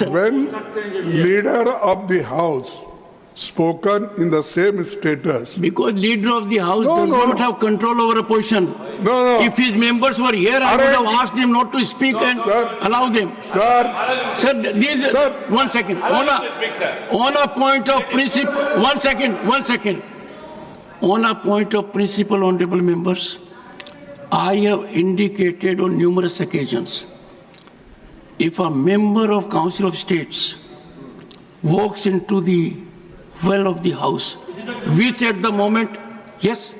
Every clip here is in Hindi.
When leader of the house spoken in the same status. Because leader of the house does not have control over opposition. No. If his members were here, I would have asked him not to speak and allow them. Sir, one second. On a point of principle, one second. On a point of principle, honorable members, I have indicated on numerous occasions, if a member of Council of States walks into the well of the house, which at the moment, yes,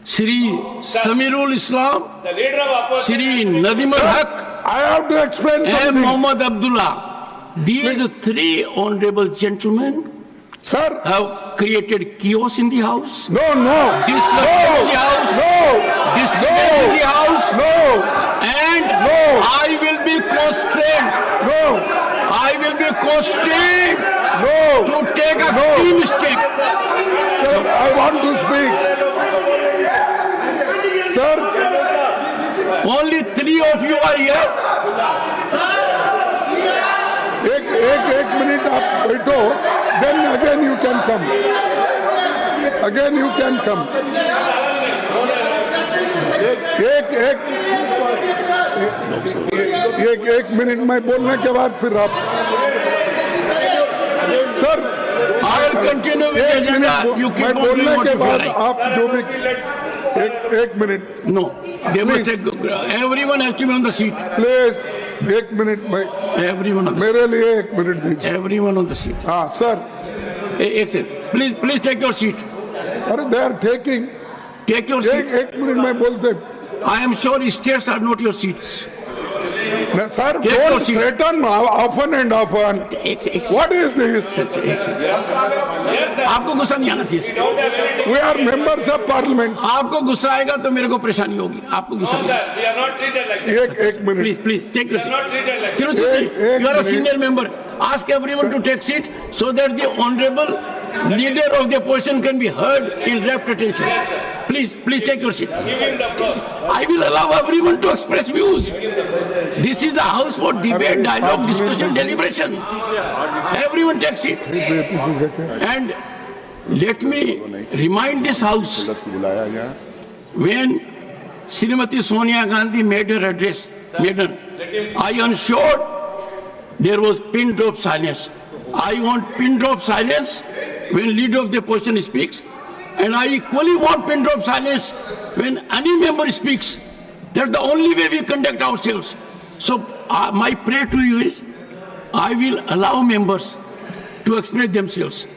Shri Samirul Islam, Shri Nadim al-Haq, I have to explain and something. Muhammad Abdullah, these three honorable gentlemen Sir, have created chaos in the house. no. Disruption in the house. Disturbance in the house. And I will be constrained. I will be constrained to take a team step. Sir, I want to speak. Sir, Only three of you are here. एक मिनट आप बैठो, then again you can come. एक मिनट में बोलने के बाद फिर आप. Sir, I will continue with the agenda. You मैं keep on doing बोलने what के you feel बाद like. आप जो भी एक minute No. They must take, everyone has to be on the seat. Please एक मिनट में Everyone on the seat. मेरे लिए एक मिनट दीजिए. Everyone on the seat. हाँ sir. Excellent. Please take your seat. अरे they are taking. Take your seat. एक मिनट में बोलते. I am sure states are not your seats. Sir, Take your don't seat. threaten often and often. What is this? आपको गुस्सा नहीं आना चाहिए. We are members of parliament. आपको गुस्सा आएगा तो मेरे को परेशानी होगी. आपको गुस्सा नहीं आना चाहिए. एक minute. Please take your seat. Tiruchiti, you are a senior member. Ask everyone to take seat so that the honorable leader of the opposition can be heard in rapt attention. Please take your seat. I will allow everyone to express views. This is a house for debate, dialogue, discussion, deliberation. Everyone take seat. And let me remind this house, when Srimati Sonia Gandhi made her address, I ensured there was pin drop silence. I want pin drop silence when leader of the opposition speaks, and I equally want pin drop silence when any member speaks. That's the only way we conduct ourselves. So my prayer to you is, I will allow members to express themselves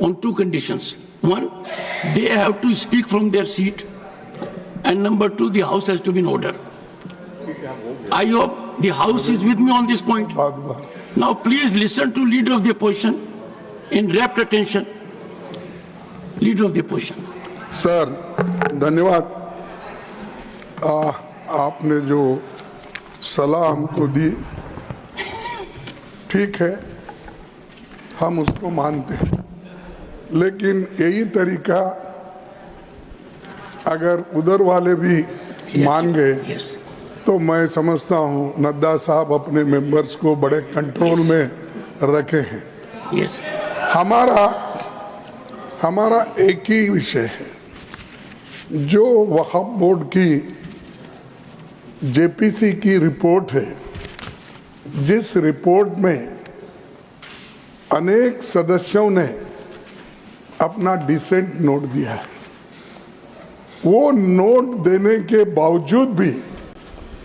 on two conditions. One, they have to speak from their seat, and number two, the house has to be in order. I hope the house is with me on this point. Now please listen to leader of the opposition in rapt attention. Leader of the opposition. Sir, धन्यवाद. आपने जो सलाह हमको दी, ठीक है, हम उसको मानते हैं, लेकिन यही तरीका अगर उधर वाले भी मान गए तो मैं समझता हूँ नड्डा साहब अपने मेंबर्स को बड़े कंट्रोल में रखे हैं. हमारा एक ही विषय है, जो वक्फ बोर्ड की जेपीसी की रिपोर्ट है, जिस रिपोर्ट में अनेक सदस्यों ने अपना डिसेंट नोट दिया है, वो नोट देने के बावजूद भी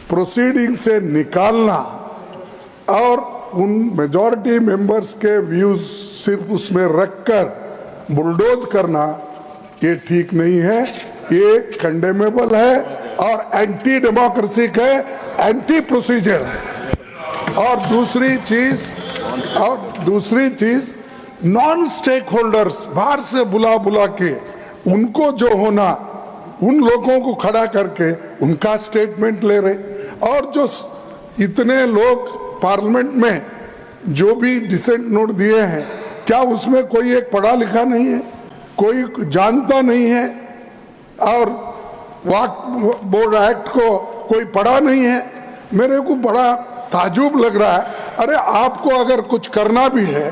प्रोसीडिंग से निकालना और उन मेजॉरिटी मेंबर्स के व्यूज सिर्फ उसमें रखकर बुलडोज करना, ये ठीक नहीं है. ये कंडेमेबल है और एंटी डेमोक्रेसिक है, एंटी प्रोसीजर है. और दूसरी चीज नॉन स्टेक होल्डर्स बाहर से बुला के उनको जो होना, उन लोगों को खड़ा करके उनका स्टेटमेंट ले रहे. और जो इतने लोग पार्लियामेंट में जो भी डिसेंट नोट दिए हैं, क्या उसमें कोई एक पढ़ा लिखा नहीं है, कोई जानता नहीं है, और वक्फ बोर्ड एक्ट को कोई पढ़ा नहीं है? मेरे को बड़ा ताजुब लग रहा है. अरे आपको अगर कुछ करना भी है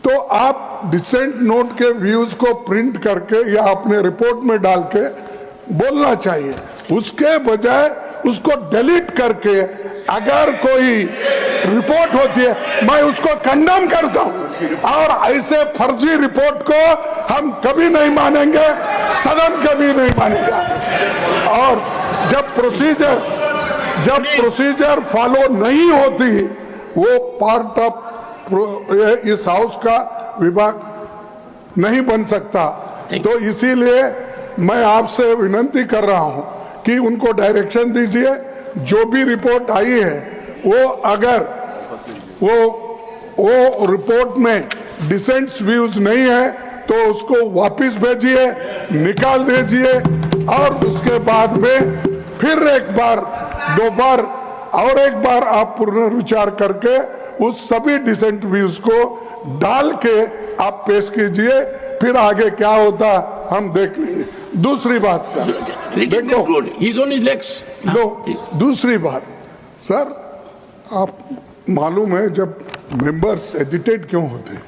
तो आप डिसेंट नोट के व्यूज को प्रिंट करके या अपने रिपोर्ट में डाल के बोलना चाहिए, उसके बजाय उसको डिलीट करके अगर कोई रिपोर्ट होती है मैं उसको कंडेम करता हूं, और ऐसे फर्जी रिपोर्ट को हम कभी नहीं मानेंगे, सदन कभी नहीं मानेगा। और जब प्रोसीजर फॉलो नहीं होती वो पार्ट ऑफ इस हाउस का विभाग नहीं बन सकता। तो इसीलिए मैं आपसे विनती कर रहा हूं कि उनको डायरेक्शन दीजिए, जो भी रिपोर्ट आई है वो अगर वो रिपोर्ट में डिसेंट व्यूज नहीं है तो उसको वापस भेजिए, निकाल दीजिए, और उसके बाद में फिर एक बार एक बार आप पुनर्विचार करके उस सभी डिसेंट व्यूज को डाल के आप पेश कीजिए, फिर आगे क्या होता हम देख लेंगे। दूसरी बात सर, दूसरी बात सर, आप मालूम है जब मेंबर्स एजिटेट क्यों होते हैं,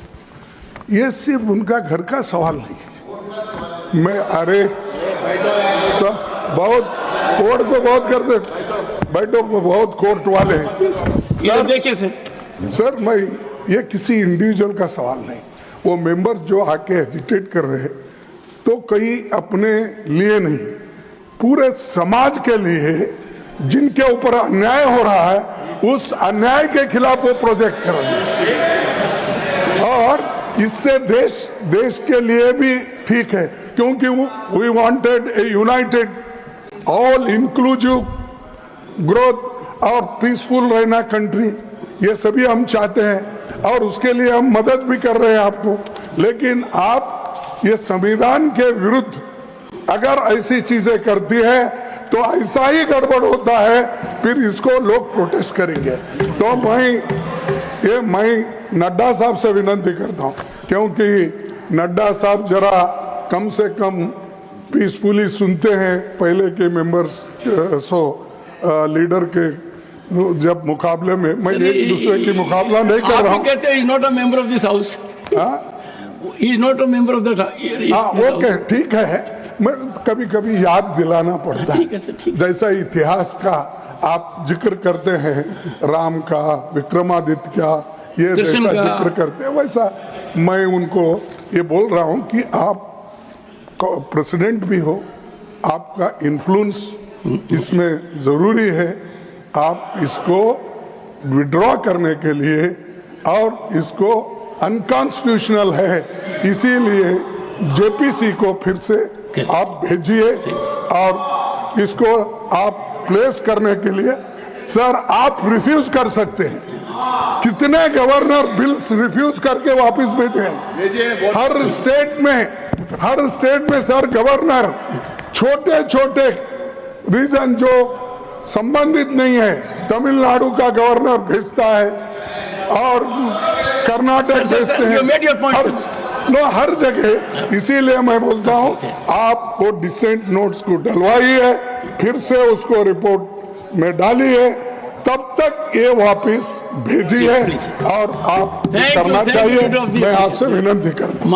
ये सिर्फ उनका घर का सवाल नहीं है। मैं अरे तो बहुत कोर्ट को बहुत करते, बैठो को बहुत कोर्ट वाले हैं। देखिए सर मैं ये किसी इंडिविजुअल का सवाल नहीं, वो मेंबर्स जो आके एजिटेट कर रहे हैं तो कई अपने लिए नहीं, पूरे समाज के लिए जिनके ऊपर अन्याय हो रहा है उस अन्याय के खिलाफ वो प्रोजेक्ट कर रहे हैं, और इससे देश के लिए भी ठीक है, क्योंकि we wanted a united all inclusive growth और पीसफुल रहना कंट्री, ये सभी हम चाहते हैं और उसके लिए हम मदद भी कर रहे हैं आपको। लेकिन आप ये संविधान के विरुद्ध अगर ऐसी चीजें करती है तो ऐसा ही गड़बड़ होता है, फिर इसको लोग प्रोटेस्ट करेंगे। तो मैं नड्डा साहब से विनती करता हूं, क्योंकि नड्डा साहब जरा कम से कम पीसफुली सुनते हैं पहले के मेंबर्स लीडर के जब मुकाबले में, मैं एक दूसरे की मुकाबला नहीं कर रहा हूँ। कहते हैं not a member of this house, he is not a member of that. Okay ठीक है, मैं कभी कभी याद दिलाना पड़ता है, जैसा इतिहास का आप जिक्र करते हैं, राम का, विक्रमादित्य का, ये जैसा जिक्र करते हैं, वैसा मैं उनको ये बोल रहा हूँ कि आप प्रेसिडेंट भी हो, आपका इन्फ्लुएंस इसमें जरूरी है, आप इसको विड्रॉ करने के लिए, और इसको अनकॉन्स्टिट्यूशनल है, इसीलिए जेपीसी को फिर से आप भेजिए और इसको आप प्लेस करने के लिए। सर आप रिफ्यूज कर सकते हैं, कितने गवर्नर बिल्स रिफ्यूज करके वापस भेजे हैं हर स्टेट में सर गवर्नर छोटे रीजन जो संबंधित नहीं है, तमिलनाडु का गवर्नर भेजता है और कर्नाटक भेजते हैं, हर जगह। इसीलिए मैं बोलता हूं आप वो डिसेंट नोट्स को डलवाइए, फिर से उसको रिपोर्ट में डालिए, तब तक ये वापस भेजिए और आप करना चाहिए। मैं आपसे विनती करता हूं।